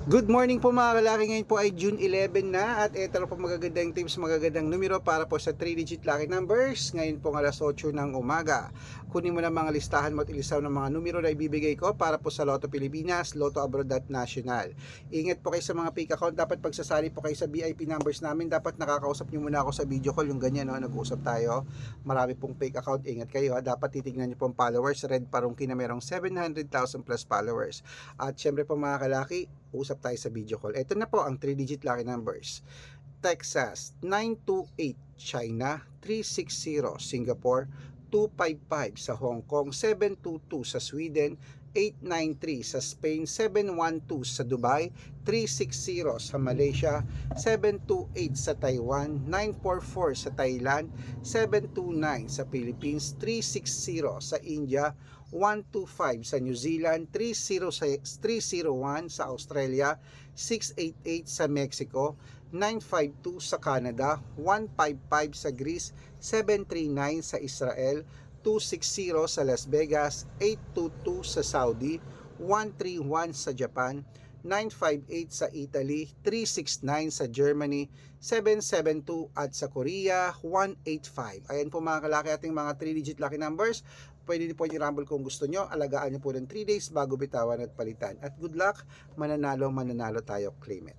Good morning po mga kalaki, ngayon po ay June 11 na at ito na po magagandang tips, magagandang numero para po sa 3-digit lucky numbers. Ngayon po alas 8 ng umaga. Kunin mo na mga listahan mo at ilisaw ng mga numero na ibibigay ko para po sa Lotto Pilipinas, Lotto Abroad at National. Ingat po kayo sa mga fake account, dapat pagsasali po kayo sa VIP numbers namin, dapat nakakausap nyo muna ako sa video call, yung ganyan no, nag-uusap tayo. Marami pong fake account, ingat kayo ha, dapat titignan nyo pong followers. Red Parungki na merong 700,000 plus followers. At syempre po mga kalaki, usap tayo sa video call. Ito na po ang 3-digit lucky numbers. Texas 928, China 360, Singapore 255, sa Hong Kong 722, sa Sweden 893, sa Spain 712, sa Dubai 360, sa Malaysia 728, sa Taiwan 944, sa Thailand 729, sa Philippines 360, sa India 125, sa New Zealand 301, sa Australia 688, sa Mexico 952, sa Canada 155, sa Greece 739, sa Israel 260, sa Las Vegas 822, sa Saudi 131, sa Japan 958, sa Italy 369, sa Germany 772 at sa Korea 185. Ayan po mga kalaki ating mga 3-digit lucky numbers. Pwede din po i-rumble kung gusto nyo. Alagaan nyo po ng 3 days bago bitawan at palitan. At good luck, mananalo tayo, claim it.